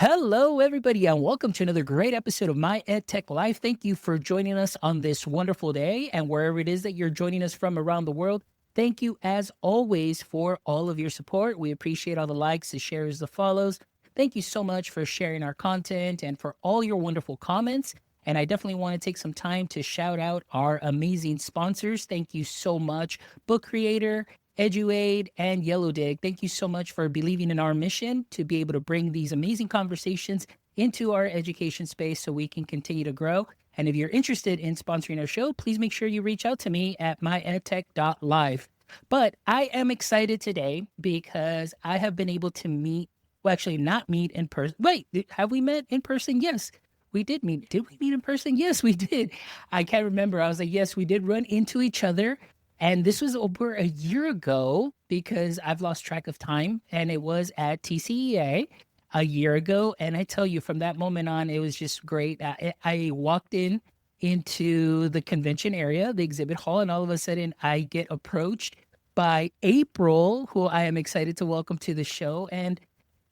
Hello, everybody, and welcome to another great episode of My EdTech Life. Thank you for joining us on this wonderful day, and wherever it is that you're joining us from around the world, thank you, as always, for all of your support. We appreciate all the likes, the shares, the follows. Thank you so much for sharing our content and for all your wonderful comments. And I definitely want to take some time to shout out our amazing sponsors. Thank you so much, Book Creator, EduAid, and YellowDig. Thank you so much for believing in our mission to be able to bring these amazing conversations into our education space so we can continue to grow. And if you're interested in sponsoring our show, please make sure you reach out to me at myedtech.live. But I am excited today because I have been able to meet, well, actually not meet in person. Wait, have we met in person? Yes, we did meet. Did we meet in person? Yes, we did. I can't remember. I was like, yes, we did run into each other. And this was over a year ago because I've lost track of time. And it was at TCEA a year ago. And I tell you, from that moment on, it was just great. I walked into the convention area, the exhibit hall, and all of a sudden I get approached by April, who I am excited to welcome to the show. And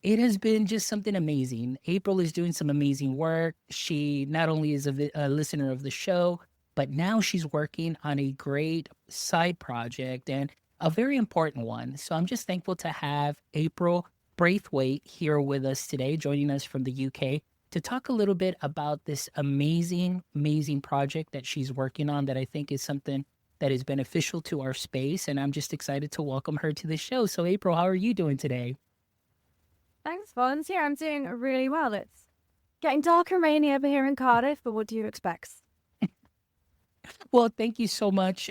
it has been just something amazing. April is doing some amazing work. She not only is a listener of the show, but now she's working on a great side project and a very important one. So I'm just thankful to have April Braithwaite here with us today, joining us from the UK to talk a little bit about this amazing, amazing project that she's working on that I think is something that is beneficial to our space. And I'm just excited to welcome her to the show. So April, how are you doing today? Thanks, Vons. Yeah, I'm doing really well. It's getting dark and rainy over here in Cardiff, but what do you expect? Well, thank you so much,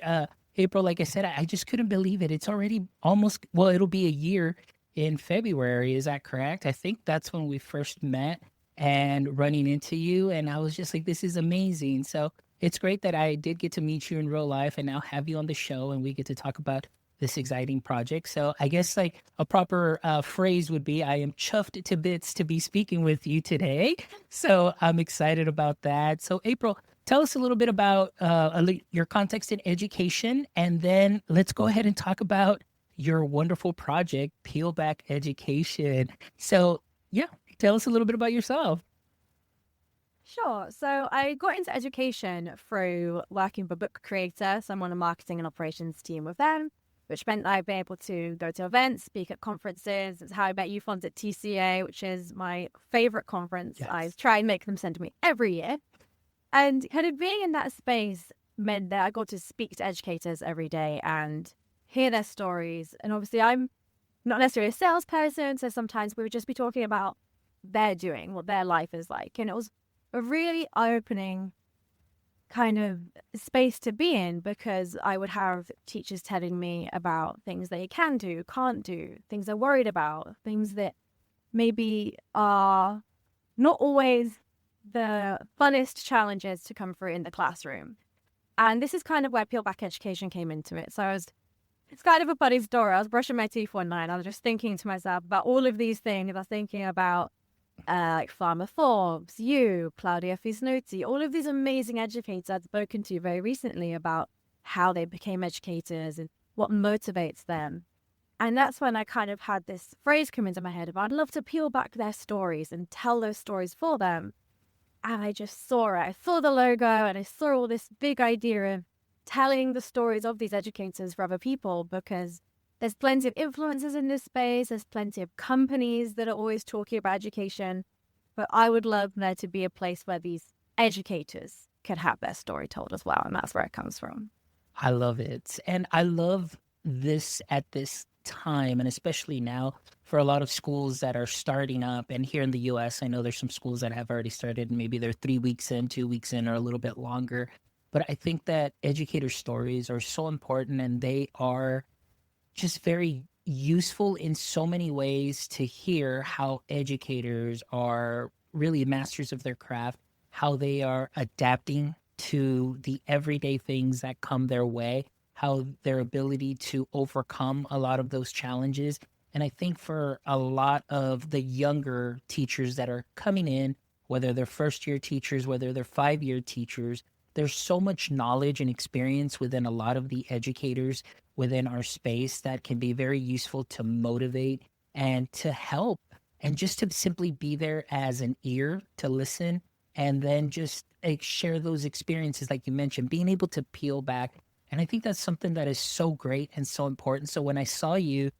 April. Like I said, I just couldn't believe it. It's already almost, well, it'll be a year in February. Is that correct? I think that's when we first met and running into you. And I was just like, this is amazing. So it's great that I did get to meet you in real life and now have you on the show and we get to talk about this exciting project. So I guess like a proper phrase would be, I am chuffed to bits to be speaking with you today. So I'm excited about that. So April, tell us a little bit about your context in education, and then let's go ahead and talk about your wonderful project, Peel Back Education. So, yeah, tell us a little bit about yourself. Sure. So I got into education through working for Book Creator. So I'm on a marketing and operations team with them, which meant I'd be able to go to events, speak at conferences. It's how I met you, Fons, at TCEA, which is my favorite conference. Yes. I try and make them send to me every year. And kind of being in that space meant that I got to speak to educators every day and hear their stories. And obviously, I'm not necessarily a salesperson, so sometimes we would just be talking about their doing, what their life is like. And it was a really eye-opening kind of space to be in because I would have teachers telling me about things they can do, can't do, things they're worried about, things that maybe are not always the funnest challenges to come through in the classroom. And this is kind of where Peel Back Education came into it. So it's kind of a funny story. I was brushing my teeth one night and I was just thinking to myself about all of these things. I was thinking about like Farmer Forbes, you, Claudia Fisnuti, all of these amazing educators I'd spoken to very recently about how they became educators and what motivates them. And that's when I kind of had this phrase come into my head of I'd love to peel back their stories and tell those stories for them. And I just saw it. I saw the logo and I saw all this big idea of telling the stories of these educators for other people because there's plenty of influencers in this space. There's plenty of companies that are always talking about education. But I would love there to be a place where these educators could have their story told as well. And that's where it comes from. I love it. And I love this at this time, and especially now for a lot of schools that are starting up. And here in the US, I know there's some schools that have already started, and maybe they're 3 weeks in, 2 weeks in, or a little bit longer. But I think that educator stories are so important and they are just very useful in so many ways to hear how educators are really masters of their craft, how they are adapting to the everyday things that come their way, how their ability to overcome a lot of those challenges. And I think for a lot of the younger teachers that are coming in, whether they're first year teachers, whether they're 5-year teachers, there's so much knowledge and experience within a lot of the educators within our space that can be very useful to motivate and to help and just to simply be there as an ear to listen and then just share those experiences like you mentioned, being able to peel back. And I think that's something that is so great and so important. So when I saw you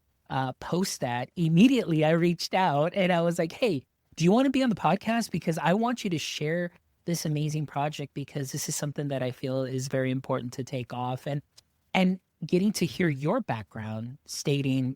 post that, immediately I reached out and I was like, hey, do you want to be on the podcast? Because I want you to share this amazing project, because this is something that I feel is very important to take off. And getting to hear your background stating,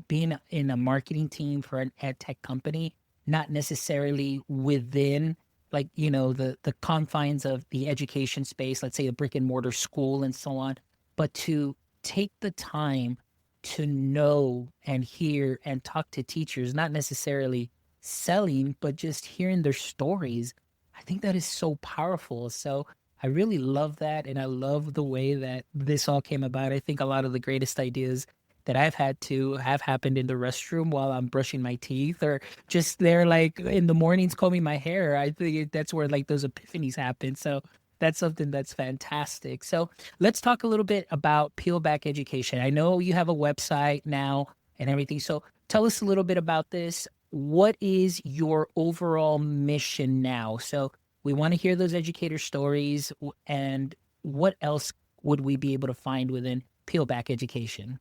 being in a marketing team for an ed tech company, not necessarily within like, the confines of the education space, let's say a brick and mortar school and so on, but to take the time to know and hear and talk to teachers, not necessarily selling, but just hearing their stories. I think that is so powerful. So I really love that. And I love the way that this all came about. I think a lot of the greatest ideas that I've had to have happened in the restroom while I'm brushing my teeth, or just there, like in the mornings combing my hair. I think that's where like those epiphanies happen. So that's something that's fantastic. So let's talk a little bit about Peel Back Education. I know you have a website now and everything. So tell us a little bit about this. What is your overall mission now? So we want to hear those educator stories, and what else would we be able to find within Peel Back Education?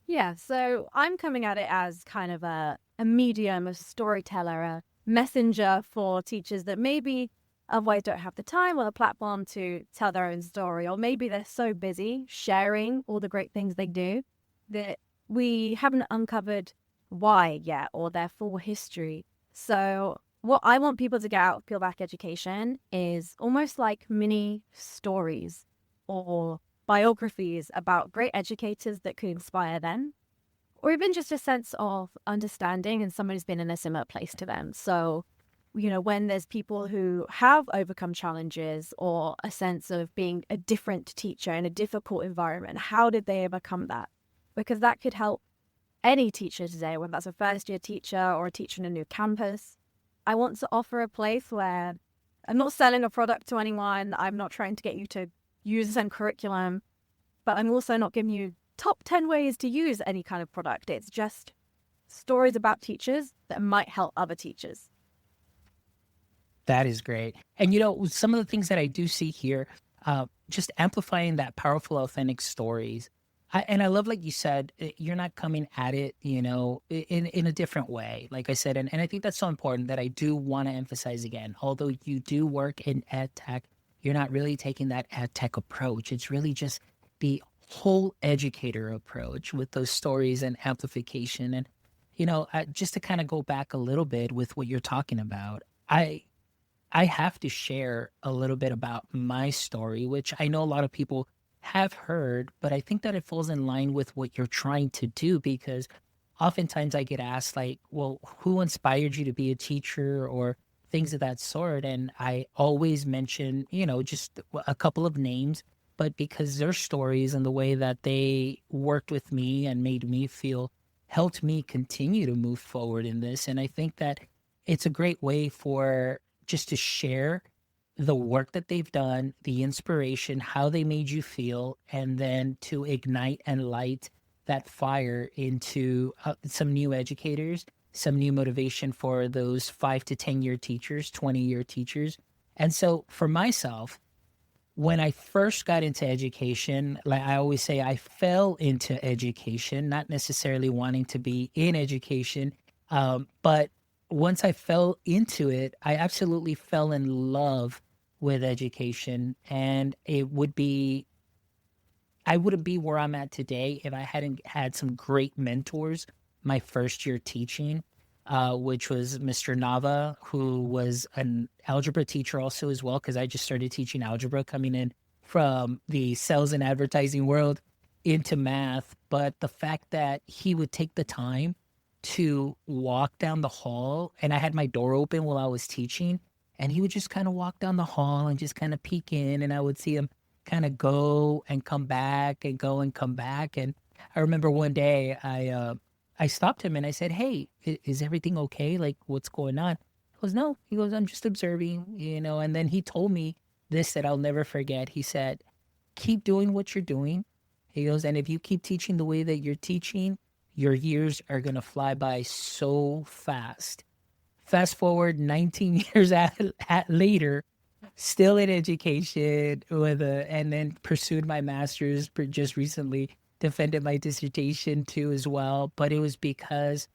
Yeah, so I'm coming at it as kind of a medium, a storyteller, a messenger for teachers that maybe otherwise don't have the time or the platform to tell their own story, or maybe they're so busy sharing all the great things they do that we haven't uncovered why yet or their full history. So what I want people to get out of Peel Back Education is almost like mini stories or biographies about great educators that could inspire them, or even just a sense of understanding and somebody's been in a similar place to them. So, when there's people who have overcome challenges or a sense of being a different teacher in a difficult environment, how did they overcome that? Because that could help any teacher today, whether that's a first year teacher or a teacher in a new campus. I want to offer a place where I'm not selling a product to anyone. I'm not trying to get you to use the same curriculum, but I'm also not giving you top 10 ways to use any kind of product. It's just stories about teachers that might help other teachers. That is great. And some of the things that I do see here, just amplifying that powerful, authentic stories. And I love, like you said, you're not coming at it, in a different way. Like I said, and I think that's so important that I do want to emphasize again. Although you do work in ed tech, you're not really taking that ed tech approach. It's really just the whole educator approach with those stories and amplification. And, just to kind of go back a little bit with what you're talking about, I have to share a little bit about my story, which I know a lot of people have heard, but I think that it falls in line with what you're trying to do, because oftentimes I get asked, like, well, who inspired you to be a teacher or things of that sort? And I always mention, just a couple of names, but because their stories and the way that they worked with me and made me feel helped me continue to move forward in this. And I think that it's a great way for just to share the work that they've done, the inspiration, how they made you feel, and then to ignite and light that fire into some new educators, some new motivation for those 5 to 10 year teachers, 20-year teachers. And so for myself, when I first got into education, like I always say, I fell into education, not necessarily wanting to be in education. But once I fell into it, I absolutely fell in love with education. And I wouldn't be where I'm at today if I hadn't had some great mentors my first year teaching, which was Mr. Nava, who was an algebra teacher also as well, because I just started teaching algebra coming in from the sales and advertising world into math. But the fact that he would take the time to walk down the hall, and I had my door open while I was teaching, and he would just kind of walk down the hall and just kind of peek in, and I would see him kind of go and come back and go and come back. And I remember one day I stopped him and I said, "Hey, is everything okay? Like, what's going on?" He goes, "No." He goes, "I'm just observing, And then he told me this that I'll never forget. He said, "Keep doing what you're doing." He goes, "And if you keep teaching the way that you're teaching, your years are going to fly by so fast. Fast forward 19 years later, still in education and then pursued my master's just recently, defended my dissertation too as well. But it was because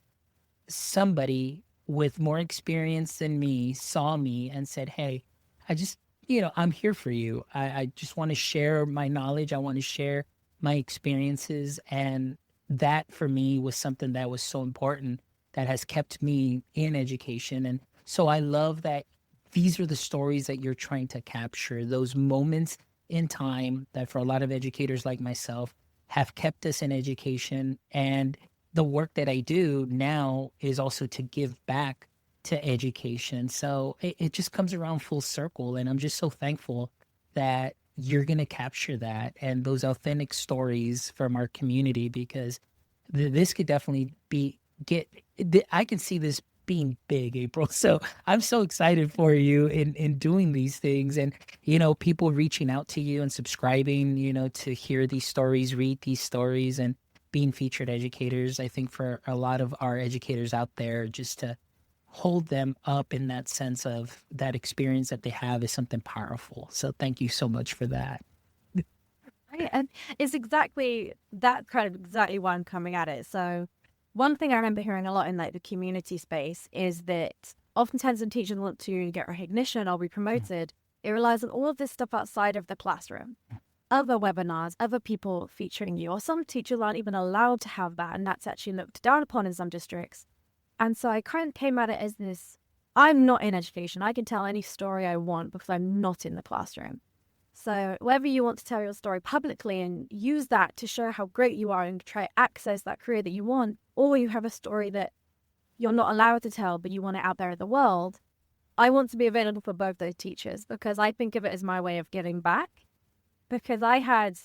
somebody with more experience than me saw me and said, "Hey, I just, I'm here for you. I just want to share my knowledge. I want to share my experiences." And that for me was something that was so important that has kept me in education. And so I love that these are the stories that you're trying to capture, those moments in time that for a lot of educators like myself have kept us in education. And the work that I do now is also to give back to education. So it just comes around full circle. And I'm just so thankful that you're going to capture that and those authentic stories from our community, because this could definitely I can see this being big, April. So I'm so excited for you in doing these things, and people reaching out to you and subscribing, to hear these stories, read these stories, and being featured educators. I think for a lot of our educators out there, just to hold them up in that sense of that experience that they have is something powerful. So thank you so much for that. Right. And it's exactly that kind of exactly why I'm coming at it. So one thing I remember hearing a lot in like the community space is that oftentimes when teachers want to get recognition or be promoted, it relies on all of this stuff outside of the classroom. Other webinars, other people featuring you, or some teachers aren't even allowed to have that, and that's actually looked down upon in some districts. And so I kind of came at it as this, I'm not in education. I can tell any story I want because I'm not in the classroom. So whether you want to tell your story publicly and use that to show how great you are and try to access that career that you want, or you have a story that you're not allowed to tell, but you want it out there in the world, I want to be available for both those teachers because I think of it as my way of giving back. Because I had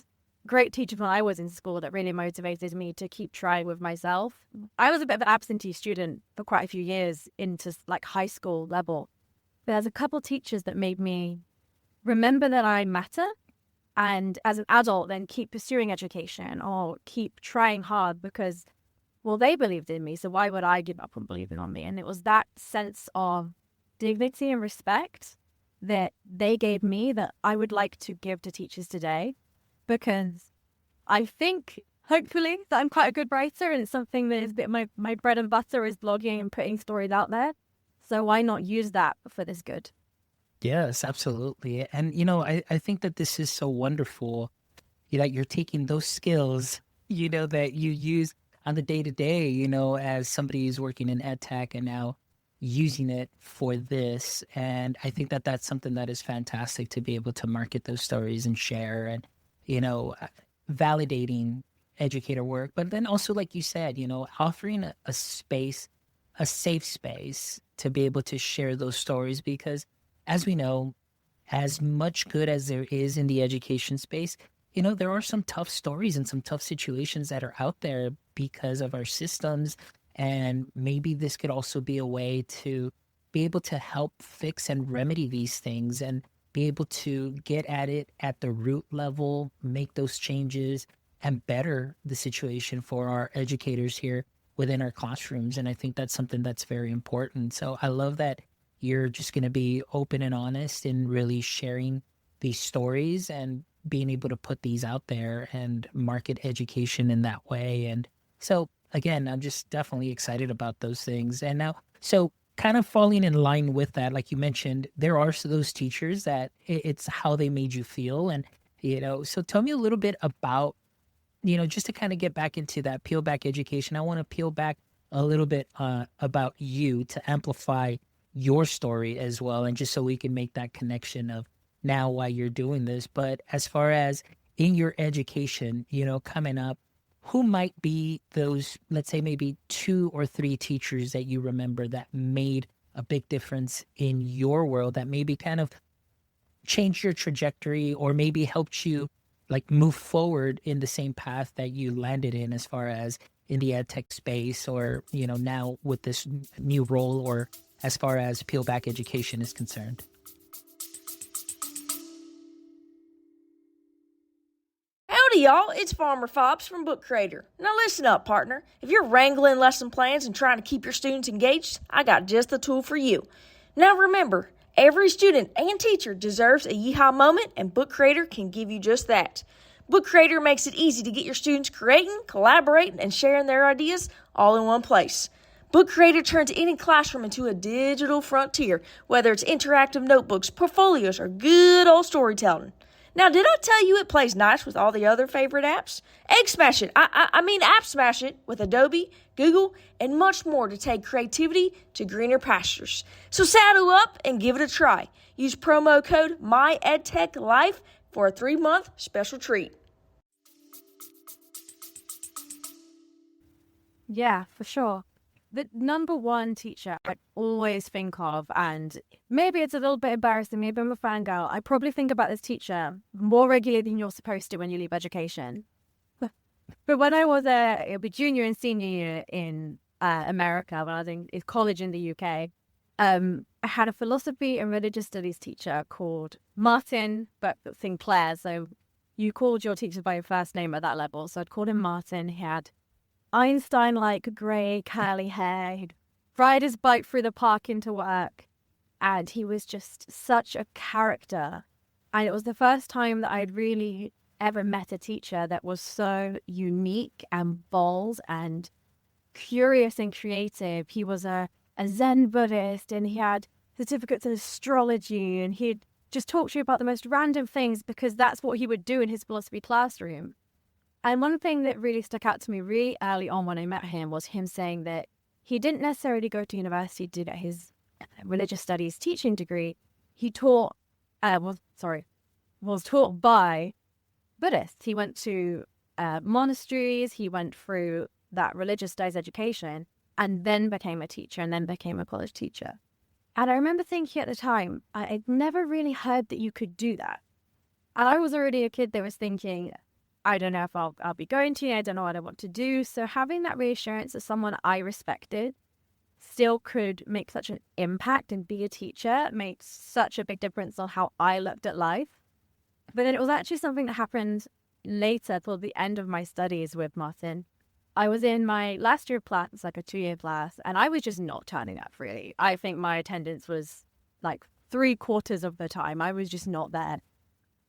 great teachers when I was in school that really motivated me to keep trying with myself. I was a bit of an absentee student for quite a few years into like high school level. But there's a couple teachers that made me remember that I matter, and as an adult then keep pursuing education or keep trying hard because, well, they believed in me, so why would I give up on believing on me? And it was that sense of dignity and respect that they gave me that I would like to give to teachers today, because I think hopefully that I'm quite a good writer, and it's something that is a bit my bread and butter is blogging and putting stories out there. So why not use that for this good? Yes, absolutely. And, I think that this is so wonderful, that you're taking those skills, that you use on the day to day, as somebody who's working in ed tech and now using it for this. And I think that that's something that is fantastic to be able to market those stories and share and, validating educator work. But then also, like you said, offering a space, a safe space to be able to share those stories, because as we know, as much good as there is in the education space, there are some tough stories and some tough situations that are out there because of our systems. And maybe this could also be a way to be able to help fix and remedy these things and be able to get at it at the root level, make those changes, and better the situation for our educators here within our classrooms. And I think that's something that's very important. So I love that you're just going to be open and honest and really sharing these stories and being able to put these out there and market education in that way. And so, again, I'm just definitely excited about those things. And now, so kind of falling in line with that, like you mentioned, there are those teachers that it's how they made you feel. And, so tell me a little bit about, just to kind of get back into that peel back education. I want to peel back a little bit about you to amplify your story as well, and just so we can make that connection of now why you're doing this. But as far as in your education, coming up, who might be those, let's say maybe 2 or 3 teachers that you remember that made a big difference in your world, that maybe kind of changed your trajectory or maybe helped you like move forward in the same path that you landed in, as far as in the ed tech space, or now with this new role, or as far as peel back education is concerned? Howdy Howdy, y'all. It's Farmer Fobbs from Book Creator. Now listen up, partner. If you're wrangling lesson plans and trying to keep your students engaged, I got just the tool for you. Now remember, every student and teacher deserves a yeehaw moment, and Book Creator can give you just that. Book Creator makes it easy to get your students creating, collaborating, and sharing their ideas all in one place. Book Creator turns any classroom into a digital frontier, whether it's interactive notebooks, portfolios, or good old storytelling. Now, did I tell you it plays nice with all the other favorite apps? Egg Smash it. I mean App Smash it with Adobe, Google, and much more to take creativity to greener pastures. So saddle up and give it a try. Use promo code MyEdTechLife for a 3-month special treat. Yeah, for sure. The number one teacher I'd always think of, and maybe it's a little bit embarrassing, maybe I'm a fangirl, I probably think about this teacher more regularly than you're supposed to when you leave education. But when I was a junior and senior year in America, when I was in college in the UK, I had a philosophy and religious studies teacher called Martin, but Sinclair. So you called your teacher by your first name at that level. So I'd call him Martin. He had Einstein-like grey curly hair. He'd ride his bike through the park into work, and he was just such a character. And it was the first time that I'd really ever met a teacher that was so unique and bold and curious and creative. He was a Zen Buddhist, and he had certificates in astrology, and he'd just talk to you about the most random things because that's what he would do in his philosophy classroom. And one thing that really stuck out to me really early on when I met him was him saying that he didn't necessarily go to university to get his religious studies teaching degree. He taught, was taught by Buddhists. He went to monasteries, he went through that religious studies education, and then became a teacher, and then became a college teacher. And I remember thinking at the time, I'd never really heard that you could do that. And I was already a kid that was thinking, I don't know if I'll be going to, I don't know what I want to do. So having that reassurance that someone I respected still could make such an impact and be a teacher made such a big difference on how I looked at life. But then it was actually something that happened later, toward the end of my studies with Martin. I was in my last year of class, it's like a 2-year class, and I was just not turning up really. I think my attendance was like 3/4 of the time. I was just not there.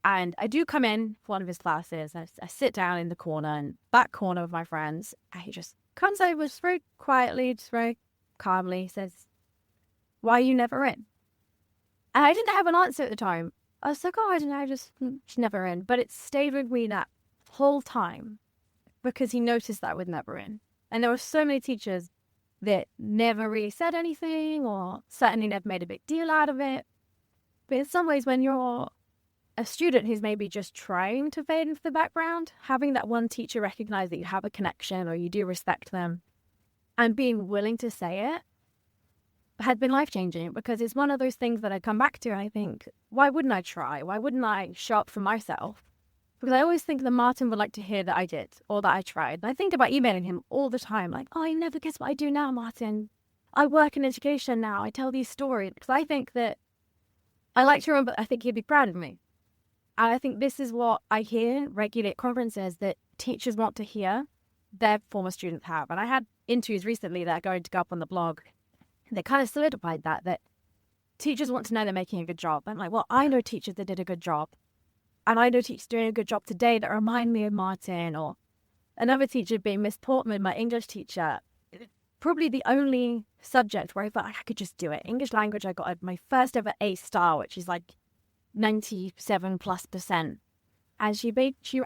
And I do come in for one of his classes. I sit down in the corner and back corner of my friends. And he just comes over just very quietly, just very calmly, says, "Why are you never in?" And I didn't have an answer at the time. I was like, "Oh, I don't know, just never in." But it stayed with me that whole time because he noticed that I was never in. And there were so many teachers that never really said anything or certainly never made a big deal out of it. But in some ways, when you're a student who's maybe just trying to fade into the background, having that one teacher recognize that you have a connection or you do respect them and being willing to say it had been life-changing, because it's one of those things that I come back to and I think, why wouldn't I try? Why wouldn't I show up for myself? Because I always think that Martin would like to hear that I did or that I tried. And I think about emailing him all the time, like, "Oh, you never guess what I do now, Martin. I work in education now. I tell these stories." Because I think that I like to remember, I think he'd be proud of me. And I think this is what I hear regularly at conferences that teachers want to hear their former students have. And I had interviews recently that are going to go up on the blog. They kind of solidified that teachers want to know they're making a good job. I'm like, well, I know teachers that did a good job. And I know teachers doing a good job today that remind me of Martin. Or another teacher being Miss Portman, my English teacher. Probably the only subject where I felt like I could just do it. English language, I got my first ever A star, which is like 97+%. And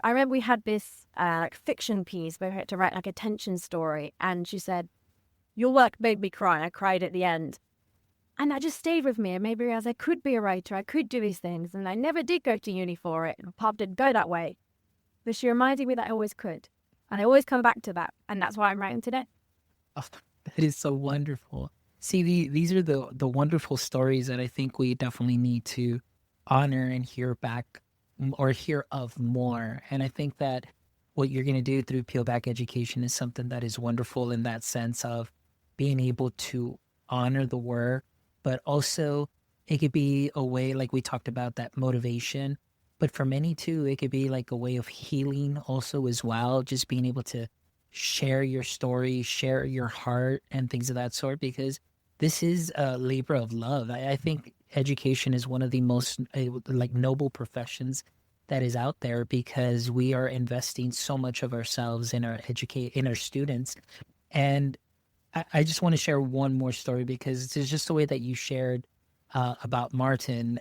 I remember we had this like fiction piece where we had to write like a tension story, and she said, "Your work made me cry." I cried at the end, and that just stayed with me. And maybe as I could be a writer, I could do these things, and I never did go to uni for it. And Pop didn't go that way, but she reminded me that I always could, and I always come back to that, and that's why I'm writing today. Oh, that is so wonderful. See, these are the wonderful stories that I think we definitely need to honor and hear back or hear of more. And I think that what you're going to do through Peel Back Education is something that is wonderful in that sense of being able to honor the work, but also it could be a way, like we talked about, that motivation, But for many too, it could be like a way of healing also as well, just being able to share your story, share your heart and things of that sort, because this is a labor of love. I think education is one of the most like noble professions that is out there, because we are investing so much of ourselves in our students. And I just want to share one more story, because it's just the way that you shared about Martin.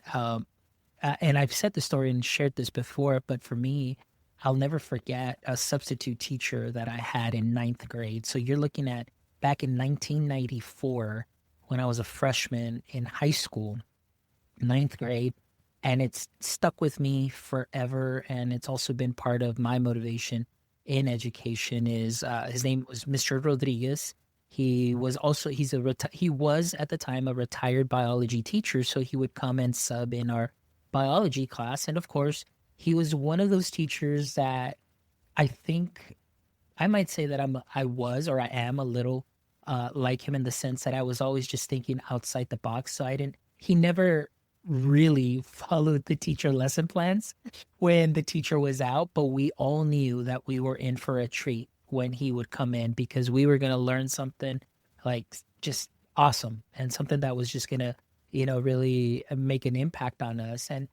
And I've said the story and shared this before, but for me, I'll never forget a substitute teacher that I had in ninth grade. So you're looking at back in 1994, when I was a freshman in high school, ninth grade, and it's stuck with me forever. And it's also been part of my motivation in education. Is his name was Mr. Rodriguez. He was at the time a retired biology teacher, so he would come and sub in our biology class. And of course, he was one of those teachers that I think I might say that I am a little like him, in the sense that I was always just thinking outside the box. So he never really followed the teacher lesson plans when the teacher was out, but we all knew that we were in for a treat when he would come in, because we were going to learn something like just awesome, and something that was just going to, really make an impact on us. And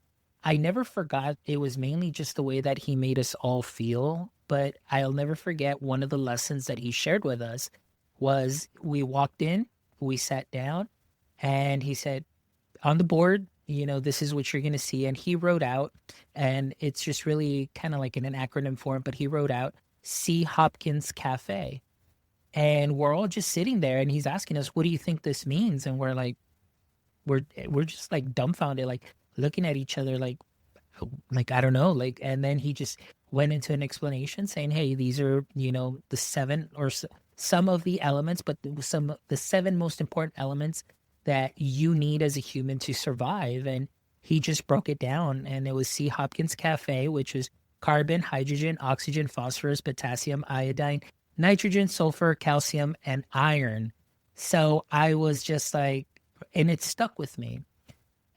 I never forgot, it was mainly just the way that he made us all feel. But I'll never forget, one of the lessons that he shared with us was, we walked in, we sat down, and he said, on the board, this is what you're going to see. And he wrote out, and it's just really kind of like in an acronym form, but he wrote out C. Hopkins Cafe. And we're all just sitting there, and he's asking us, what do you think this means? And we're like, we're just like dumbfounded, like looking at each other, like I don't know, like. And then he just went into an explanation saying, hey, these are, the seven, or some of the elements, but the seven most important elements that you need as a human to survive. And he just broke it down, and it was C. Hopkins Cafe, which was carbon, hydrogen, oxygen, phosphorus, potassium, iodine, nitrogen, sulfur, calcium, and iron. So I was just like, and it stuck with me.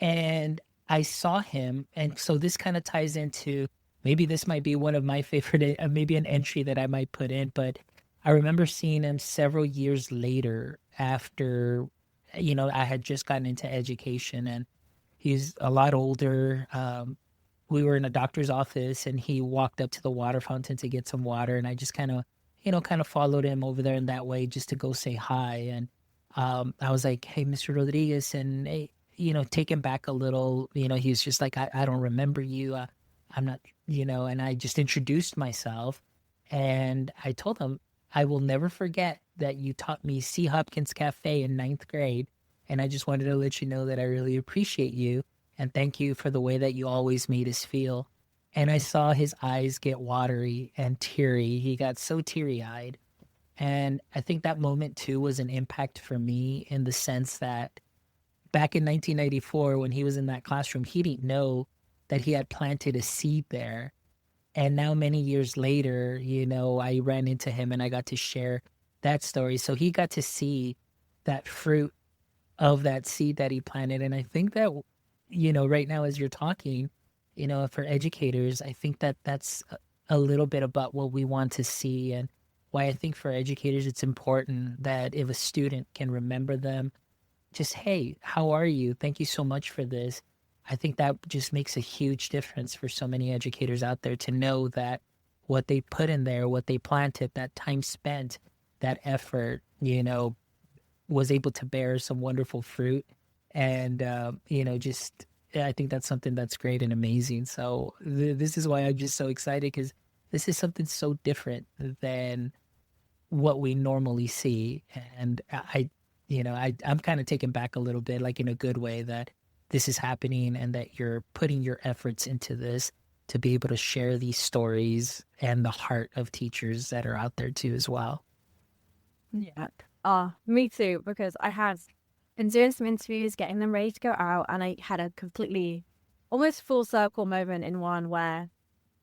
And I saw him. And so this kind of ties into, maybe this might be one of my favorite, maybe an entry that I might put in, but I remember seeing him several years later, after, I had just gotten into education, and he's a lot older. We were in a doctor's office, and he walked up to the water fountain to get some water. And I just kind of followed him over there in that way, just to go say hi. And I was like, hey, Mr. Rodriguez, and hey, taken back a little, he was just like, I don't remember you. I'm not, and I just introduced myself, and I told him, I will never forget that you taught me C. Hopkins Cafe in ninth grade. And I just wanted to let you know that I really appreciate you, and thank you for the way that you always made us feel. And I saw his eyes get watery and teary. He got so teary eyed. And I think that moment too was an impact for me, in the sense that back in 1994, when he was in that classroom, he didn't know that he had planted a seed there. And now, many years later, I ran into him, and I got to share that story. So he got to see that fruit of that seed that he planted. And I think that, right now, as you're talking, for educators, I think that that's a little bit about what we want to see, and why I think for educators, it's important that if a student can remember them, just, hey, how are you? Thank you so much for this. I think that just makes a huge difference for so many educators out there, to know that what they put in there, what they planted, that time spent, that effort, was able to bear some wonderful fruit. And, just, I think that's something that's great and amazing. So this is why I'm just so excited, because this is something so different than what we normally see. And I'm kind of taken back a little bit, like in a good way, that this is happening, and that you're putting your efforts into this to be able to share these stories and the heart of teachers that are out there too as well. Yeah. Me too, because I had been doing some interviews, getting them ready to go out, and I had a completely almost full circle moment in one, where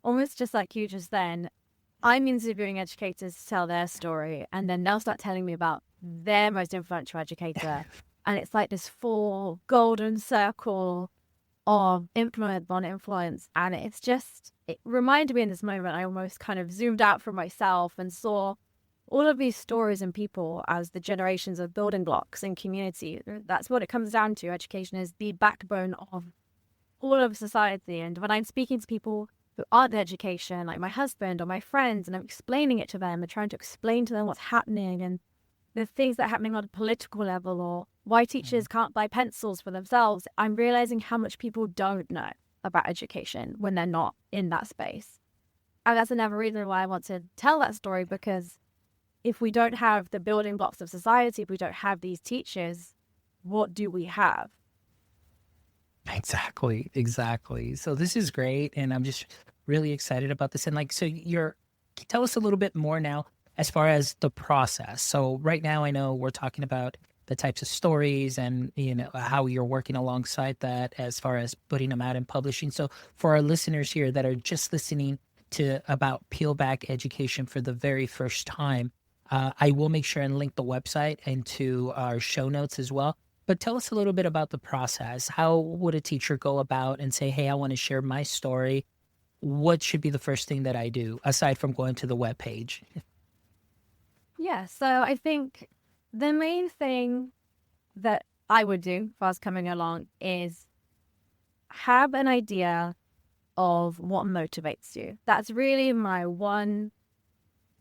almost just like you just then, I'm interviewing educators to tell their story, and then they'll start telling me about their most influential educator. And it's like this full golden circle of influence on influence. And it reminded me in this moment, I almost kind of zoomed out from myself and saw all of these stories and people as the generations of building blocks in community. That's what it comes down to. Education is the backbone of all of society. And when I'm speaking to people who aren't in education, like my husband or my friends, and I'm explaining it to them and trying to explain to them what's happening and the things that are happening on a political level, or why teachers can't buy pencils for themselves, I'm realizing how much people don't know about education when they're not in that space. And that's another reason why I want to tell that story, because if we don't have the building blocks of society, if we don't have these teachers, what do we have? Exactly. So this is great, and I'm just really excited about this. And like, so tell us a little bit more now as far as the process. So right now, I know we're talking about the types of stories and how you're working alongside that as far as putting them out and publishing. So for our listeners here that are just listening to about Peel Back Education for the very first time, I will make sure and link the website into our show notes as well. But tell us a little bit about the process. How would a teacher go about and say, hey, I want to share my story? What should be the first thing that I do aside from going to the webpage? Yeah, so I think the main thing that I would do if I was coming along is have an idea of what motivates you. That's really my one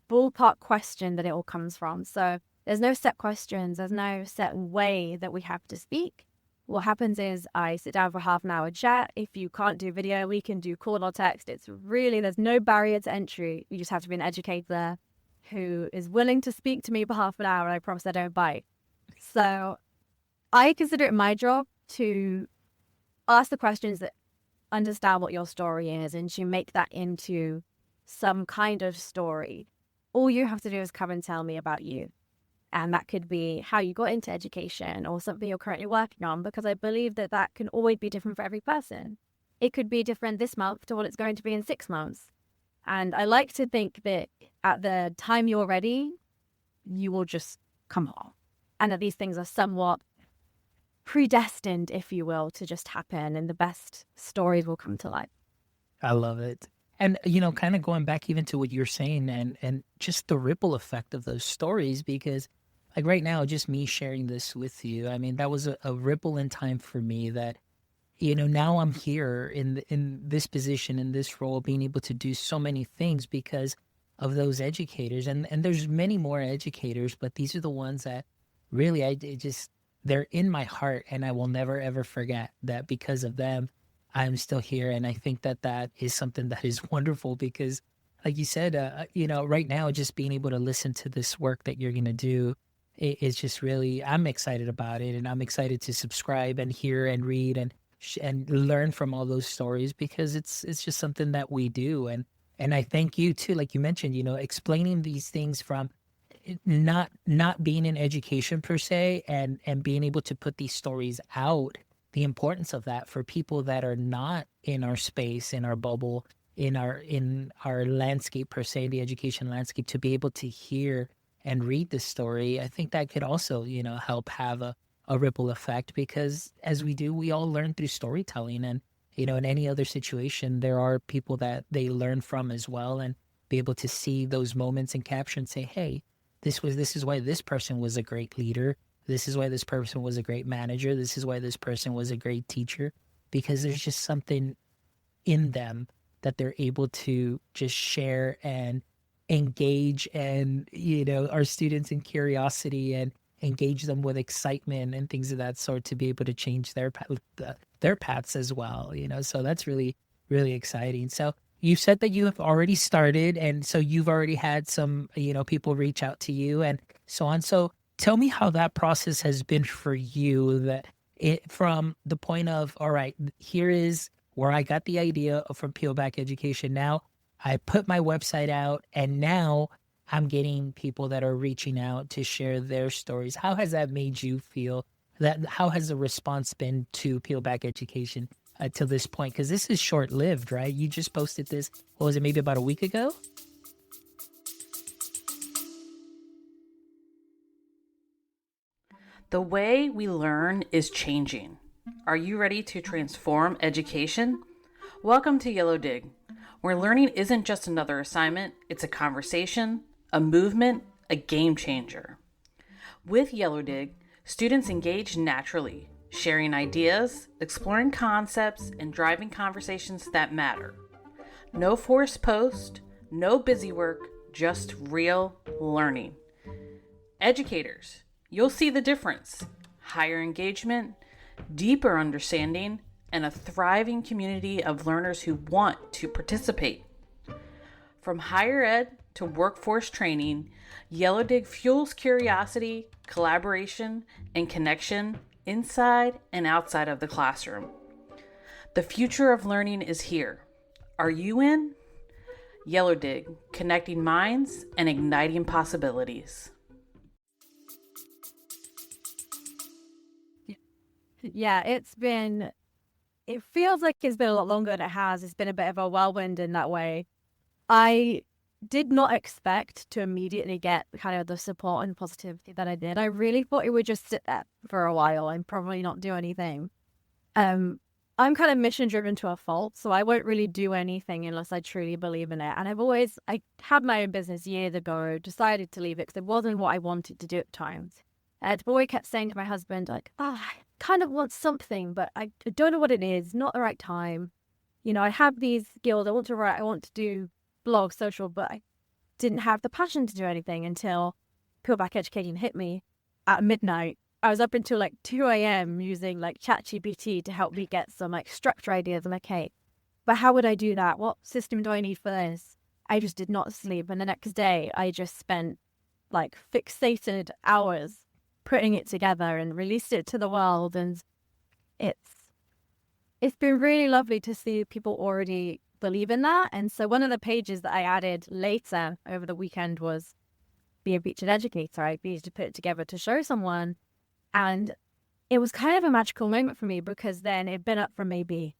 ballpark question that it all comes from. So there's no set questions. There's no set way that we have to speak. What happens is I sit down for half an hour chat. If you can't do video, we can do call or text. There's no barrier to entry. You just have to be an educator who is willing to speak to me for half an hour. And I promise I don't bite. So I consider it my job to ask the questions that understand what your story is and to make that into some kind of story. All you have to do is come and tell me about you. And that could be how you got into education or something you're currently working on, because I believe that can always be different for every person. It could be different this month to what it's going to be in 6 months. And I like to think that at the time you're ready, you will just come along. And that these things are somewhat predestined, if you will, to just happen, and the best stories will come to life. I love it. And, kind of going back even to what you're saying and just the ripple effect of those stories, because like right now, just me sharing this with you, I mean, that was a ripple in time for me that, now I'm here in this position, in this role, being able to do so many things because of those educators. And there's many more educators, but these are the ones that really, they're in my heart, and I will never, ever forget that because of them, I'm still here. And I think that is something that is wonderful because, like you said, right now, just being able to listen to this work that you're going to do is just really, I'm excited about it. And I'm excited to subscribe and hear and read and learn from all those stories, because it's just something that we do. And I thank you too, like you mentioned, explaining these things from not being in education per se, and being able to put these stories out, the importance of that for people that are not in our space, in our bubble, in our landscape per se, the education landscape, to be able to hear and read the story. I think that could also, help have a ripple effect, because as we all learn through storytelling, and, in any other situation, there are people that they learn from as well, and be able to see those moments and capture and say, hey, this is why this person was a great leader. This is why this person was a great manager. This is why this person was a great teacher, because there's just something in them that they're able to just share and engage, and, our students in curiosity, and engage them with excitement and things of that sort, to be able to change their paths as well, so that's really, really exciting. So you said that you have already started, and so you've already had some, people reach out to you and so on. So tell me how that process has been for you, from the point of, all right, here is where I got the idea from Peel Back Education. Now I put my website out, and now I'm getting people that are reaching out to share their stories. How has that made you feel? How has the response been to Peel Back Education to this point? Because this is short-lived, right? You just posted this, what was it, maybe about a week ago? The way we learn is changing. Are you ready to transform education? Welcome to Yellow Dig, where learning isn't just another assignment, it's a conversation, a movement, a game changer. With Yellow Dig, students engage naturally, sharing ideas, exploring concepts, and driving conversations that matter. No forced post, no busy work, just real learning. Educators, you'll see the difference. Higher engagement, deeper understanding, and a thriving community of learners who want to participate. From higher ed to workforce training, Yellow Dig fuels curiosity, collaboration, and connection inside and outside of the classroom. The future of learning is here. Are you in? Yellow Dig, connecting minds and igniting possibilities. Yeah, it feels like it's been a lot longer than it has. It's been a bit of a whirlwind in that way. I did not expect to immediately get kind of the support and positivity that I did. I really thought it would just sit there for a while and probably not do anything. I'm kind of mission driven to a fault, so I won't really do anything unless I truly believe in it. And I had my own business years ago, decided to leave it because it wasn't what I wanted to do at times. The boy kept saying to my husband, like, I kind of want something, but I don't know what it is, not the right time. You know, I have these skills, I want to write, I want to do blog, social, but I didn't have the passion to do anything until Peelback Educating hit me at midnight. I was up until like 2 a.m. using like ChatGPT to help me get some like structure ideas. I'm like, okay, but how would I do that? What system do I need for this? I just did not sleep. And the next day I just spent like fixated hours putting it together and released it to the world. And it's been really lovely to see people already believe in that. And so one of the pages that I added later over the weekend was be a featured educator. I needed to put it together to show someone. And it was kind of a magical moment for me because then it'd been up for maybe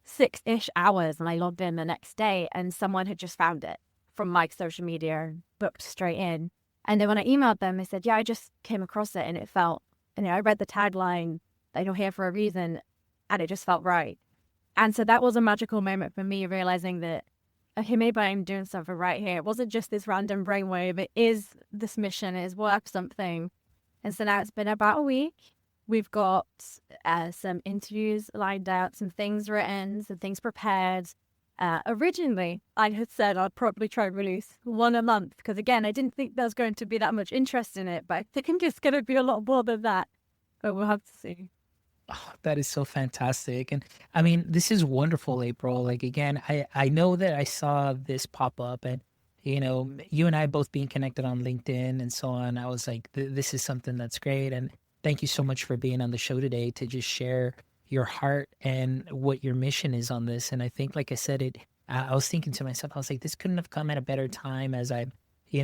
6-ish hours and I logged in the next day and someone had just found it from my social media and booked straight in. And then when I emailed them, they said, yeah, I just came across it and it felt, I read the tagline, you're here for a reason, and it just felt right. And so that was a magical moment for me, realizing that, okay, maybe I'm doing something right here. It wasn't just this random brainwave. It is this mission. It is worth something. And so now it's been about a week. We've got some interviews lined out, some things written, some things prepared. Originally, I had said I'd probably try and release one a month because, again, I didn't think there was going to be that much interest in it. But I think it's going to be a lot more than that. But we'll have to see. Oh, that is so fantastic. And I mean, this is wonderful, April. Like, again, I know that I saw this pop up and, you and I both being connected on LinkedIn and so on. I was like, this is something that's great. And thank you so much for being on the show today to just share your heart and what your mission is on this. And I think, like I said, I was thinking to myself, I was like, this couldn't have come at a better time as I,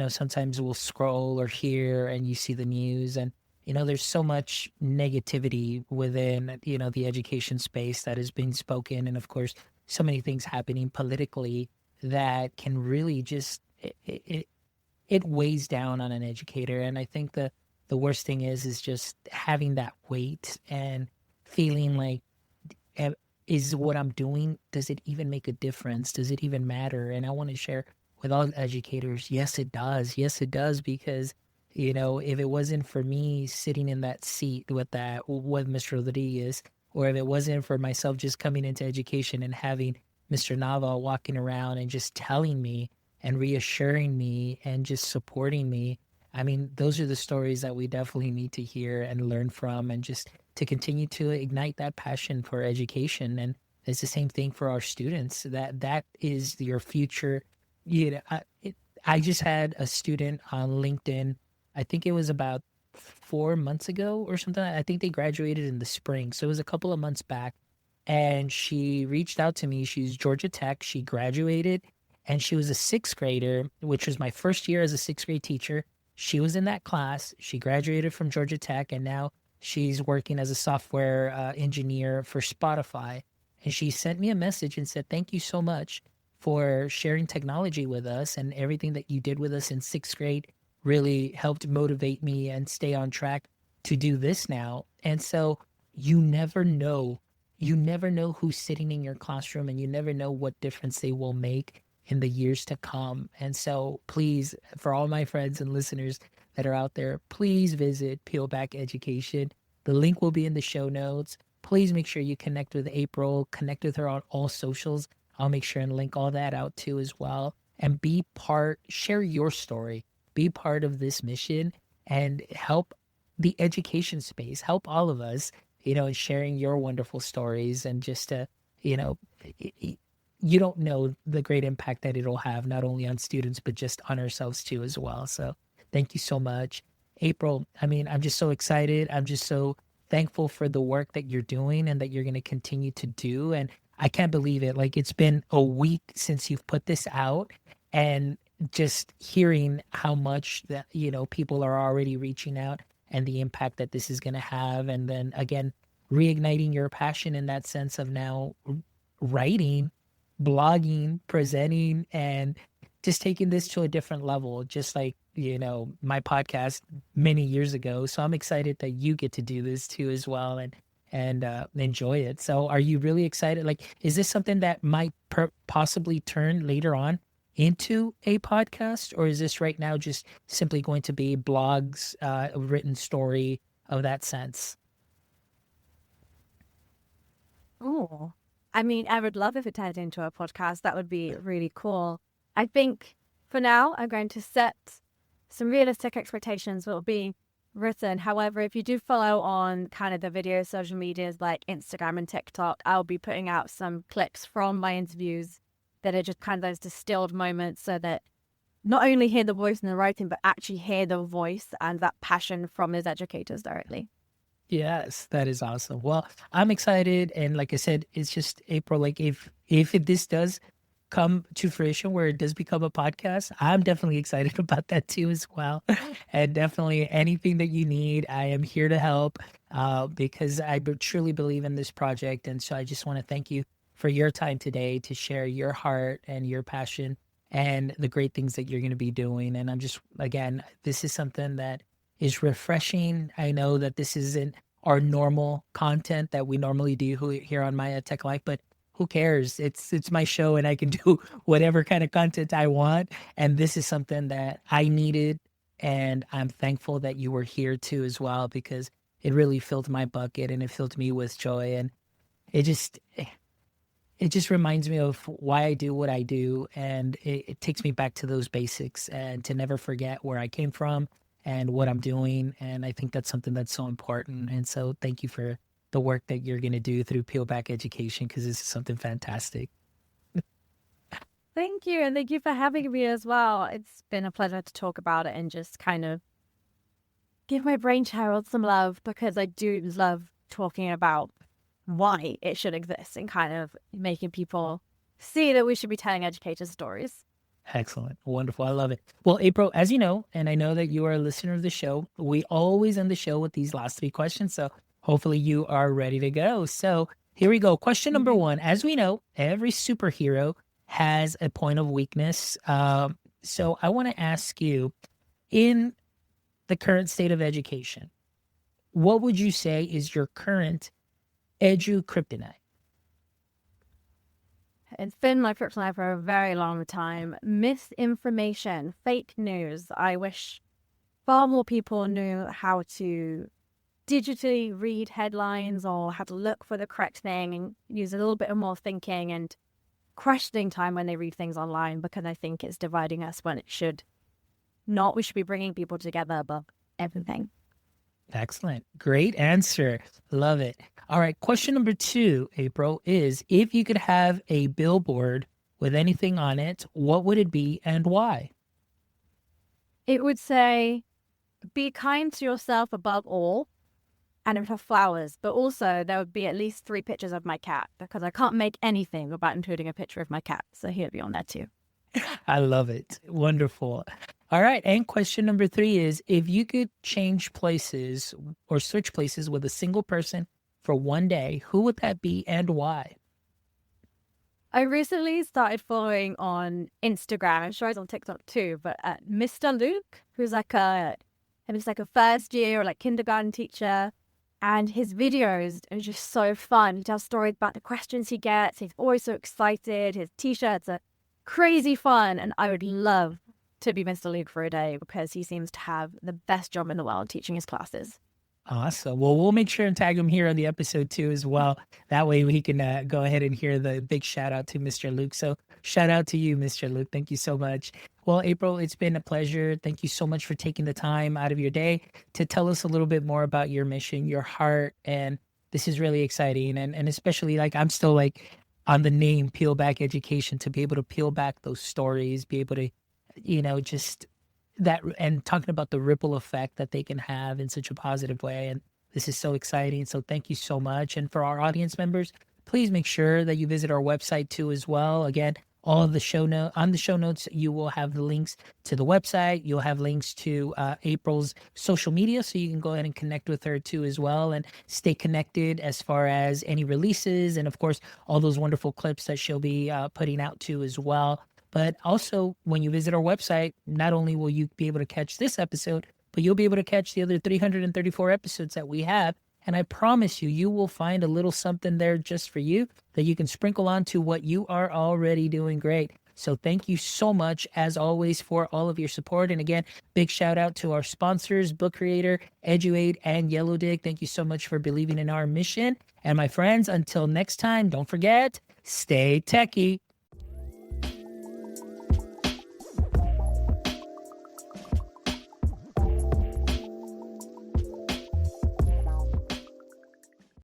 sometimes we'll scroll or hear and you see the news and, there's so much negativity within, the education space that is being spoken. And of course, so many things happening politically that can really just, it weighs down on an educator. And I think the worst thing is just having that weight and feeling like, is what I'm doing, does it even make a difference? Does it even matter? And I want to share with all educators, yes, it does. Yes, it does. Because if it wasn't for me sitting in that seat with Mr. Rodriguez, or if it wasn't for myself just coming into education and having Mr. Nava walking around and just telling me and reassuring me and just supporting me, I mean, those are the stories that we definitely need to hear and learn from and just to continue to ignite that passion for education. And it's the same thing for our students. That is your future. I just had a student on LinkedIn, I think it was about 4 months ago or something. I think they graduated in the spring. So it was a couple of months back. And she reached out to me. She's Georgia Tech. She graduated and she was a 6th grader, which was my first year as a 6th grade teacher. She was in that class. She graduated from Georgia Tech and now she's working as a software engineer for Spotify. And she sent me a message and said, thank you so much for sharing technology with us, and everything that you did with us in 6th grade really helped motivate me and stay on track to do this now. And so, you never know. You never know who's sitting in your classroom, and you never know what difference they will make in the years to come. And so please, for all my friends and listeners that are out there, please visit Peel Back Education. The link will be in the show notes. Please make sure you connect with April, connect with her on all socials. I'll make sure and link all that out too as well. And share your story, be part of this mission, and help the education space, help all of us, in sharing your wonderful stories. And just to, you know, you don't know the great impact that it'll have, not only on students, but just on ourselves too as well. So thank you so much, April. I mean, I'm just so excited. I'm just so thankful for the work that you're doing and that you're going to continue to do. And I can't believe it. Like, it's been a week since you've put this out, and just hearing how much that, people are already reaching out and the impact that this is going to have. And then again, reigniting your passion in that sense of now writing, blogging, presenting, and just taking this to a different level, just like, my podcast many years ago. So I'm excited that you get to do this too as well, and enjoy it. So are you really excited? Like, is this something that might possibly turn later on into a podcast, or is this right now just simply going to be blogs, a written story of that sense? Oh, I mean, I would love if it turned into a podcast. That would be really cool. I think for now, I'm going to set some realistic expectations that will be written. However, if you do follow on kind of the video social medias like Instagram and TikTok, I'll be putting out some clips from my interviews that are just kind of those distilled moments, so that not only hear the voice and the writing, but actually hear the voice and that passion from those educators directly. Yes, that is awesome. Well, I'm excited, and like I said, it's just April. Like, if this does come to fruition where it does become a podcast, I'm definitely excited about that too as well. And definitely anything that you need, I am here to help, because I truly believe in this project. And so I just want to thank you for your time today to share your heart and your passion and the great things that you're going to be doing. And I'm just, again, this is something that is refreshing. I know that this isn't our normal content that we normally do here on My Tech Life, but who cares? It's my show, and I can do whatever kind of content I want. And this is something that I needed, and I'm thankful that you were here too as well, because it really filled my bucket and it filled me with joy. And it just reminds me of why I do what I do, and it takes me back to those basics and to never forget where I came from and what I'm doing. And I think that's something that's so important. And so thank you for the work that you're going to do through Peel Back Education, because this is something fantastic. Thank you. And thank you for having me as well. It's been a pleasure to talk about it and just kind of give my brainchild some love, because I do love talking about why it should exist and kind of making people see that we should be telling educators stories. Excellent. Wonderful. I love it. Well, April, as you know, and I know that you are a listener of the show, we always end the show with these last 3 questions. So hopefully you are ready to go. So here we go. Question number 1. As we know, every superhero has a point of weakness. So I want to ask you, in the current state of education, what would you say is your current EduKryptonite? It's been my kryptonite for a very long time. Misinformation, fake news. I wish far more people knew how to digitally read headlines or how to look for the correct thing, and use a little bit more thinking and questioning time when they read things online, because I think it's dividing us when it should not. We should be bringing people together above everything. Excellent. Great answer. Love it. All right. Question number 2, April, is if you could have a billboard with anything on it, what would it be and why? It would say, be kind to yourself above all. And it would have flowers, but also there would be at least 3 pictures of my cat, because I can't make anything without including a picture of my cat. So he'll be on there too. I love it. Wonderful. All right. And question number 3 is, if you could change places or switch places with a single person for one day, who would that be and why? I recently started following on Instagram. I'm sure he's on TikTok too, but Mr. Luke, who's like a first year or like kindergarten teacher. And his videos are just so fun. He tells stories about the questions he gets. He's always so excited. His t-shirts are crazy fun. And I would love to be Mr. Luke for a day because he seems to have the best job in the world teaching his classes. Awesome. Well, we'll make sure and tag him here on the episode too as well. That way we can go ahead and hear the big shout out to Mr. Luke. So shout out to you, Mr. Luke. Thank you so much. Well, April, it's been a pleasure. Thank you so much for taking the time out of your day to tell us a little bit more about your mission, your heart. And this is really exciting. And especially like I'm still like on the name Peel Back Education, to be able to peel back those stories, be able to, just that, and talking about the ripple effect that they can have in such a positive way. And this is so exciting. So thank you so much. And for our audience members, please make sure that you visit our website too as well. Again, all of the on the show notes, you will have the links to the website. You'll have links to April's social media, so you can go ahead and connect with her too as well and stay connected as far as any releases and of course all those wonderful clips that she'll be putting out too as well. But also, when you visit our website, not only will you be able to catch this episode, but you'll be able to catch the other 334 episodes that we have. And I promise you, you will find a little something there just for you that you can sprinkle onto what you are already doing great. So thank you so much, as always, for all of your support. And again, big shout out to our sponsors, Book Creator, EduCryptonite, and Yellow Dig. Thank you so much for believing in our mission. And my friends, until next time, don't forget, stay techie.